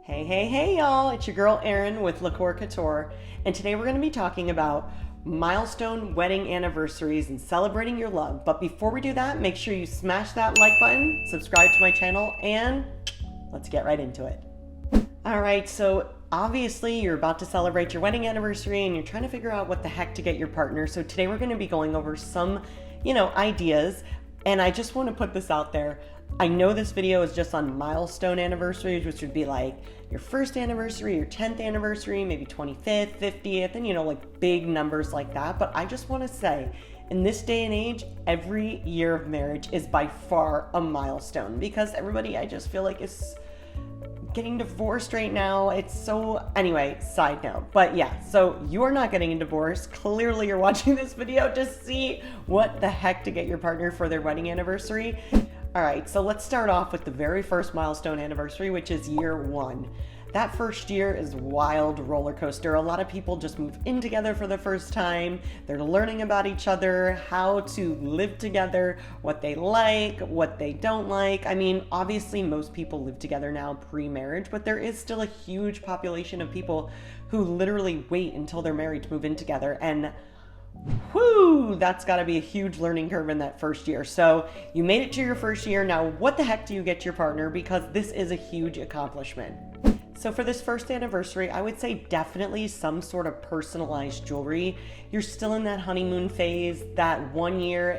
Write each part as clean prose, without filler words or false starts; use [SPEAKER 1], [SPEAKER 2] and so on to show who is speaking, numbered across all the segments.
[SPEAKER 1] Hey y'all, it's your girl Erin with LaCkore Couture, and today we're going to be talking about milestone wedding anniversaries and celebrating your love. But before we do that, make sure you smash that like button, subscribe to my channel, and let's get right into it. Alright, so obviously you're about to celebrate your wedding anniversary and you're trying to figure out what the heck to get your partner. So today we're going to be going over some, ideas, and I just want to put this out there. I know this video is just on milestone anniversaries, which would be like your first anniversary, your 10th anniversary, maybe 25th, 50th, and like big numbers like that. But I just want to say, in this day and age, every year of marriage is by far a milestone because everybody, I just feel like, is getting divorced right now. Anyway, side note. But yeah, so you're not getting a divorce. Clearly you're watching this video to see what the heck to get your partner for their wedding anniversary. All right, so let's start off with the very first milestone anniversary, which is year one. That first year is wild roller coaster. A lot of people just move in together for the first time. They're learning about each other, how to live together, what they like, what they don't like. I mean, obviously most people live together now pre-marriage, but there is still a huge population of people who literally wait until they're married to move in together. And whoo, that's got to be a huge learning curve in that first year. So you made it to your first year. Now, what the heck do you get your partner? Because this is a huge accomplishment. So for this first anniversary, I would say definitely some sort of personalized jewelry. You're still in that honeymoon phase. That 1 year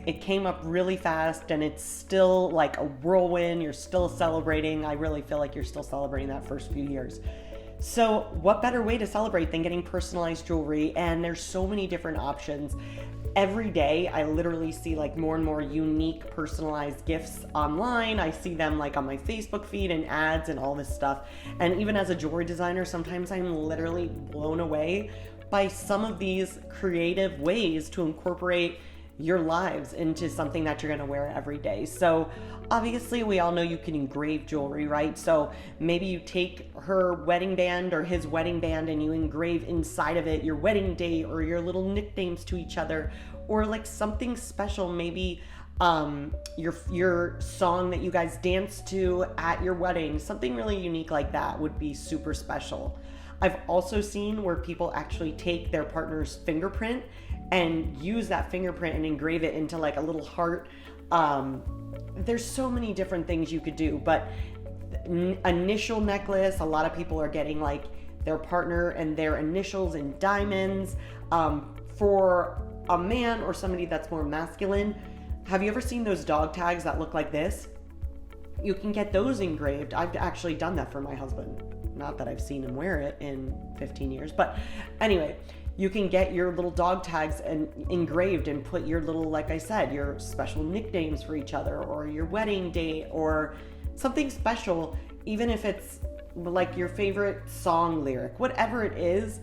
[SPEAKER 1] it came up really fast and it's still like a whirlwind. You're still celebrating. I really feel like you're still celebrating that first few years. So what better way to celebrate than getting personalized jewelry? And there's so many different options. Every day I literally see like more and more unique personalized gifts online. I see them like on my Facebook feed and ads and all this stuff. And even as a jewelry designer, sometimes I'm literally blown away by some of these creative ways to incorporate your lives into something that you're going to wear every day. So obviously we all know you can engrave jewelry, right? So maybe you take her wedding band or his wedding band and you engrave inside of it your wedding date or your little nicknames to each other, or like something special, maybe your song that you guys dance to at your wedding. Something really unique like that would be super special. I've also seen where people actually take their partner's fingerprint and use that fingerprint and engrave it into like a little heart. There's so many different things you could do, but initial necklace, a lot of people are getting like their partner and their initials in diamonds. For a man or somebody that's more masculine, have you ever seen those dog tags that look like this? You can get those engraved. I've actually done that for my husband. Not that I've seen him wear it in 15 years, but anyway, you can get your little dog tags and engraved and put your little, like I said, your special nicknames for each other or your wedding date or something special, even if it's like your favorite song lyric, whatever it is,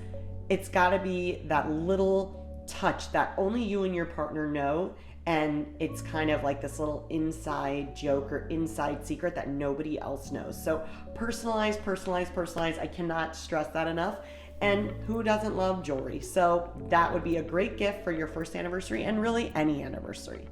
[SPEAKER 1] it's gotta be that little touch that only you and your partner know. And it's kind of like this little inside joke or inside secret that nobody else knows. So personalize. I cannot stress that enough. And who doesn't love jewelry? So that would be a great gift for your first anniversary and really any anniversary.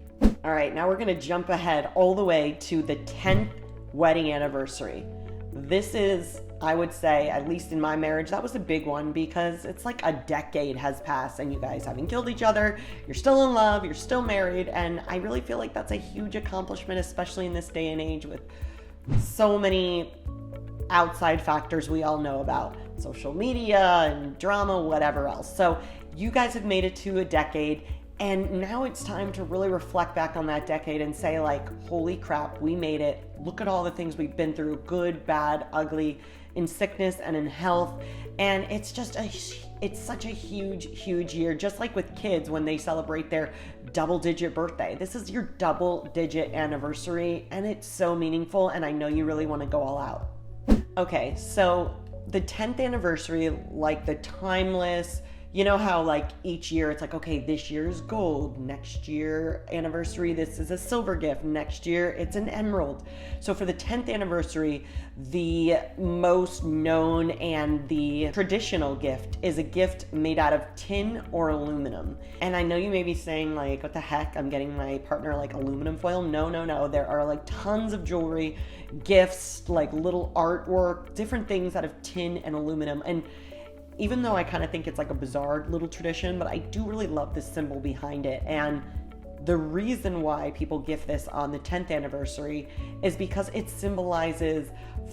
[SPEAKER 1] All right, now we're gonna jump ahead all the way to the 10th wedding anniversary. This is, I would say, at least in my marriage, that was a big one because it's like a decade has passed and you guys haven't killed each other. You're still in love, you're still married. And I really feel like that's a huge accomplishment, especially in this day and age with so many outside factors we all know about, social media and drama, whatever else. So you guys have made it to a decade. And now it's time to really reflect back on that decade and say like, holy crap, we made it. Look at all the things we've been through, good, bad, ugly, in sickness and in health. And it's such a huge year, just like with kids when they celebrate their double-digit birthday. This is your double-digit anniversary and it's so meaningful and I know you really want to go all out. Okay, so the 10th anniversary, like the timeless, You know how like each year it's like, okay, this year's gold, next year anniversary, this is a silver gift, next year it's an emerald. So for the 10th anniversary, the most known and the traditional gift is a gift made out of tin or aluminum. And I know you may be saying like, what the heck, I'm getting my partner like aluminum foil. No. There are like tons of jewelry, gifts, like little artwork, different things out of tin and aluminum. And even though I kind of think it's like a bizarre little tradition, but I do really love the symbol behind it. And the reason why people gift this on the 10th anniversary is because it symbolizes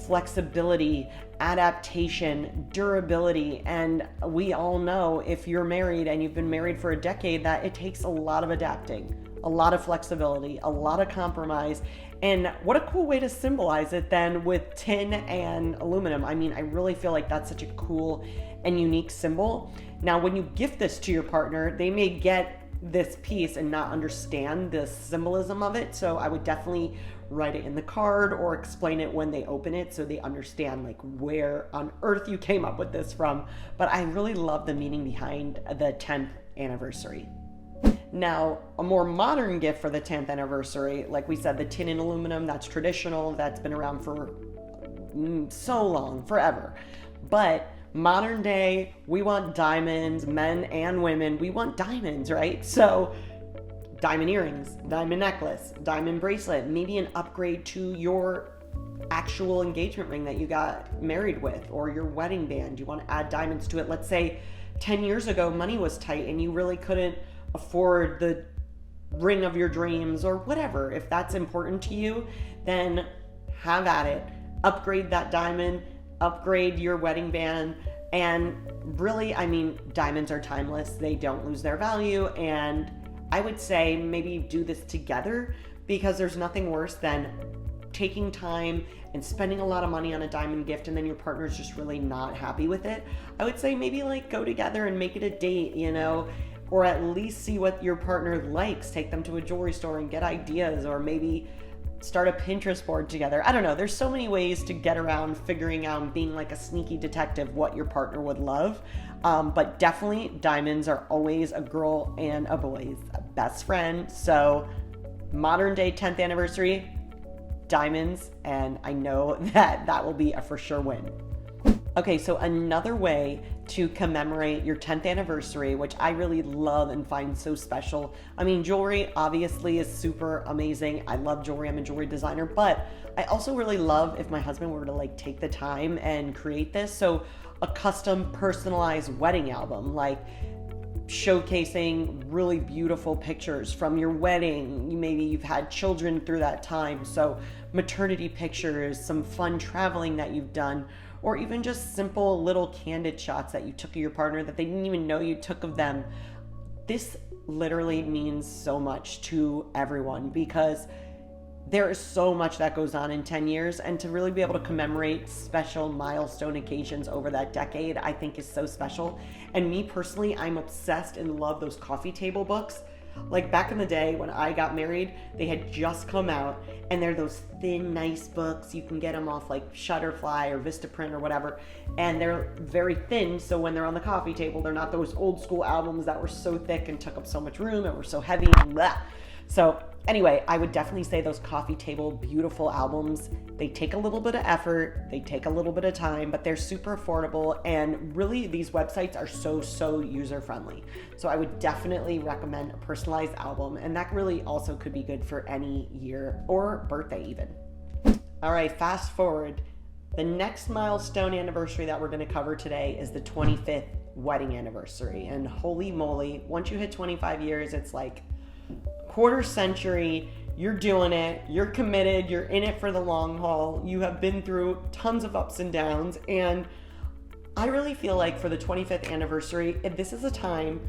[SPEAKER 1] flexibility, adaptation, durability. And we all know if you're married and you've been married for a decade, that it takes a lot of adapting, a lot of flexibility, a lot of compromise. And what a cool way to symbolize it then with tin and aluminum. I mean, I really feel like that's such a cool and unique symbol. Now, when you gift this to your partner, they may get this piece and not understand the symbolism of it. So I would definitely write it in the card or explain it when they open it so they understand like where on earth you came up with this from. But I really love the meaning behind the 10th anniversary. Now, a more modern gift for the 10th anniversary, like we said, the tin and aluminum, that's traditional, that's been around for so long, forever. But modern day, we want diamonds, men and women, we want diamonds, right? So diamond earrings, diamond necklace, diamond bracelet, maybe an upgrade to your actual engagement ring that you got married with, or your wedding band. You want to add diamonds to it. Let's say 10 years ago, money was tight and you really couldn't afford the ring of your dreams or whatever. If that's important to you, then have at it. Upgrade that diamond, upgrade your wedding band. And really, I mean, diamonds are timeless. They don't lose their value. And I would say maybe do this together, because there's nothing worse than taking time and spending a lot of money on a diamond gift and then your partner's just really not happy with it. I would say maybe like go together and make it a date, you know, or at least see what your partner likes. Take them to a jewelry store and get ideas, or maybe start a Pinterest board together. I don't know. There's so many ways to get around figuring out and being like a sneaky detective what your partner would love. But definitely diamonds are always a girl and a boy's best friend. So modern day 10th anniversary, diamonds, and I know that will be a for sure win. Okay, so another way to commemorate your 10th anniversary, which I really love and find so special. I mean, jewelry obviously is super amazing. I love jewelry. I'm a jewelry designer, but I also really love if my husband were to like take the time and create this. So a custom personalized wedding album, like showcasing really beautiful pictures from your wedding. Maybe you've had children through that time. So maternity pictures, some fun traveling that you've done, or even just simple little candid shots that you took of your partner that they didn't even know you took of them. This literally means so much to everyone, because there is so much that goes on in 10 years, and to really be able to commemorate special milestone occasions over that decade, I think is so special. And me personally, I'm obsessed and love those coffee table books. Like back in the day when I got married, they had just come out, and they're those thin, nice books. You can get them off like Shutterfly or Vistaprint or whatever, and they're very thin, so when they're on the coffee table, they're not those old school albums that were so thick and took up so much room and were so heavy and blah. So anyway, I would definitely say those coffee table beautiful albums, they take a little bit of effort, they take a little bit of time, but they're super affordable, and really these websites are so user friendly. So I would definitely recommend a personalized album, and that really also could be good for any year or birthday even. All right, fast forward. The next milestone anniversary that we're going to cover today is the 25th wedding anniversary. And holy moly, once you hit 25 years, it's like quarter century, you're doing it, you're committed, you're in it for the long haul, you have been through tons of ups and downs, and I really feel like for the 25th anniversary, this is a time,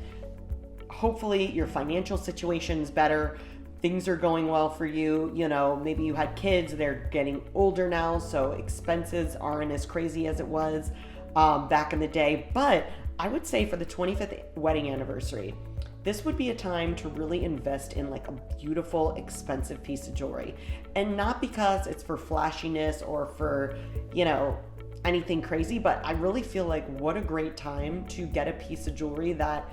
[SPEAKER 1] hopefully your financial situation's better, things are going well for you, you know, maybe you had kids, they're getting older now, so expenses aren't as crazy as it was back in the day, but I would say for the 25th wedding anniversary, this would be a time to really invest in like a beautiful, expensive piece of jewelry. And not because it's for flashiness or for, you know, anything crazy, but I really feel like what a great time to get a piece of jewelry that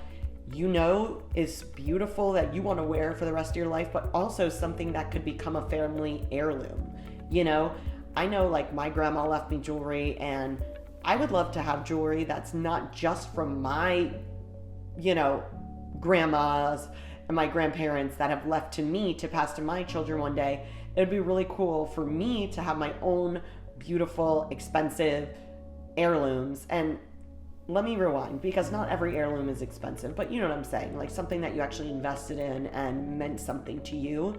[SPEAKER 1] you know is beautiful, that you want to wear for the rest of your life, but also something that could become a family heirloom. You know, I know like my grandma left me jewelry, and I would love to have jewelry that's not just from my, you know, grandmas and my grandparents that have left to me to pass to my children one day. It would be really cool for me to have my own beautiful, expensive heirlooms. And let me rewind, because not every heirloom is expensive, but you know what I'm saying, like something that you actually invested in and meant something to you,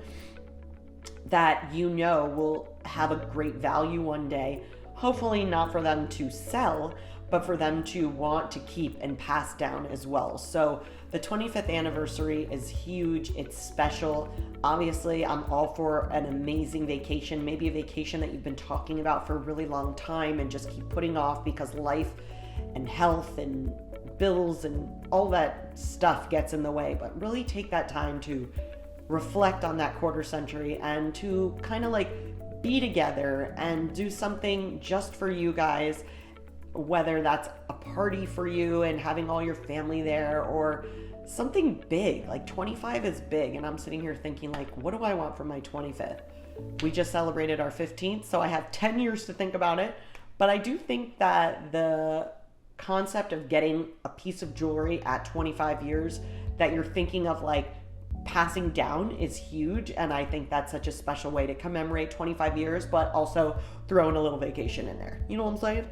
[SPEAKER 1] that you know will have a great value one day. Hopefully not for them to sell, but for them to want to keep and pass down as well. So the 25th anniversary is huge. It's special. Obviously, I'm all for an amazing vacation, maybe a vacation that you've been talking about for a really long time and just keep putting off because life and health and bills and all that stuff gets in the way. But really take that time to reflect on that quarter century and to kind of like be together and do something just for you guys, whether that's a party for you and having all your family there, or something big. Like 25 is big, and I'm sitting here thinking like, what do I want for my 25th? We just celebrated our 15th, so I have 10 years to think about it. But I do think that the concept of getting a piece of jewelry at 25 years that you're thinking of like passing down is huge, and I think that's such a special way to commemorate 25 years, but also throw in a little vacation in there. You know what I'm saying?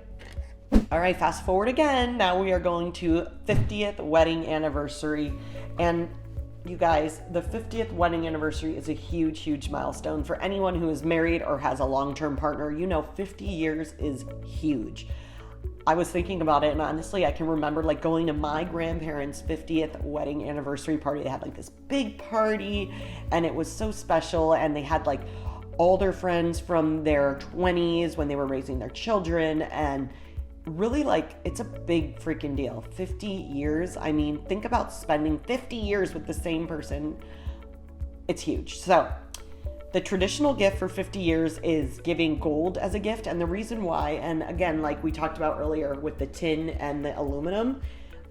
[SPEAKER 1] All right, fast forward again. Now we are going to 50th wedding anniversary. And you guys, the 50th wedding anniversary is a huge, huge milestone. For anyone who is married or has a long-term partner, you know 50 years is huge. I was thinking about it, and honestly, I can remember like going to my grandparents' 50th wedding anniversary party. They had like this big party, and it was so special, and they had like all their friends from their 20s when they were raising their children, and really like it's a big freaking deal. 50 years. I mean, think about spending 50 years with the same person. It's huge. So the traditional gift for 50 years is giving gold as a gift. And the reason why, and again, like we talked about earlier with the tin and the aluminum,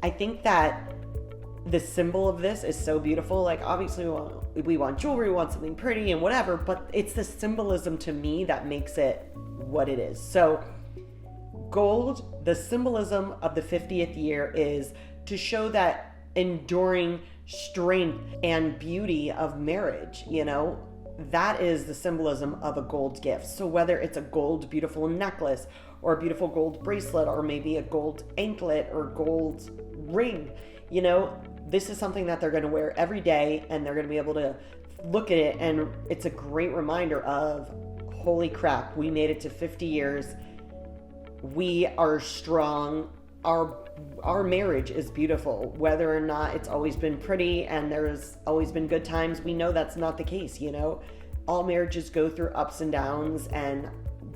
[SPEAKER 1] I think that the symbol of this is so beautiful. Like obviously we want jewelry, we want something pretty and whatever, but it's the symbolism to me that makes it what it is. So gold, the symbolism of the 50th year is to show that enduring strength and beauty of marriage, you know? That is the symbolism of a gold gift. So whether it's a gold beautiful necklace or a beautiful gold bracelet or maybe a gold anklet or gold ring, you know, this is something that they're going to wear every day, and they're going to be able to look at it, and it's a great reminder of, holy crap, we made it to 50 years. We are strong. Our marriage is beautiful. Whether or not it's always been pretty and there's always been good times, we know that's not the case, you know? All marriages go through ups and downs, and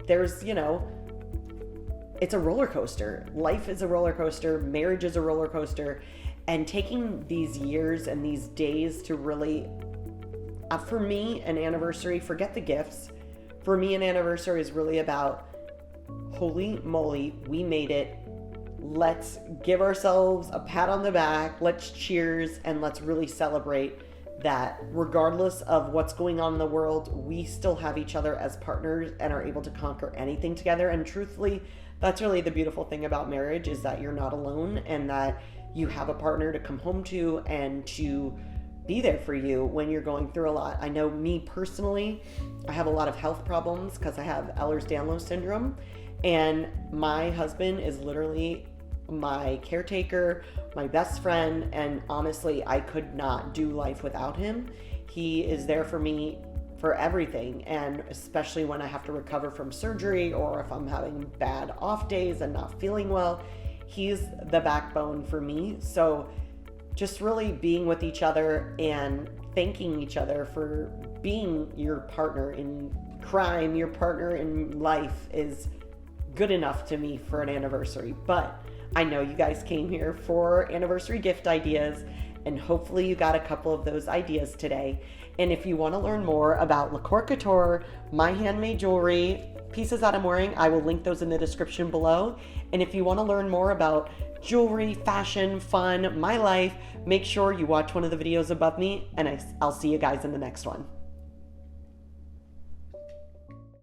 [SPEAKER 1] there's, you know, it's a roller coaster. Life is a roller coaster. Marriage is a roller coaster. And taking these years and these days to really, for me, an anniversary, forget the gifts. For me, an anniversary is really about, holy moly, we made it. Let's give ourselves a pat on the back. Let's cheers, and let's really celebrate that regardless of what's going on in the world, we still have each other as partners and are able to conquer anything together. And truthfully, that's really the beautiful thing about marriage, is that you're not alone, and that you have a partner to come home to and to be there for you when you're going through a lot. I know me personally, I have a lot of health problems because I have Ehlers-Danlos syndrome, and my husband is literally my caretaker, my best friend, and honestly, I could not do life without him. He is there for me for everything, and especially when I have to recover from surgery or if I'm having bad off days and not feeling well, he's the backbone for me. So just really being with each other and thanking each other for being your partner in crime, your partner in life, is good enough to me for an anniversary. But I know you guys came here for anniversary gift ideas, and hopefully you got a couple of those ideas today. And if you want to learn more about LaCkore Couture, my handmade jewelry, pieces that I'm wearing, I will link those in the description below. And if you want to learn more about jewelry, fashion, fun, my life, make sure you watch one of the videos above me, and I'll see you guys in the next one.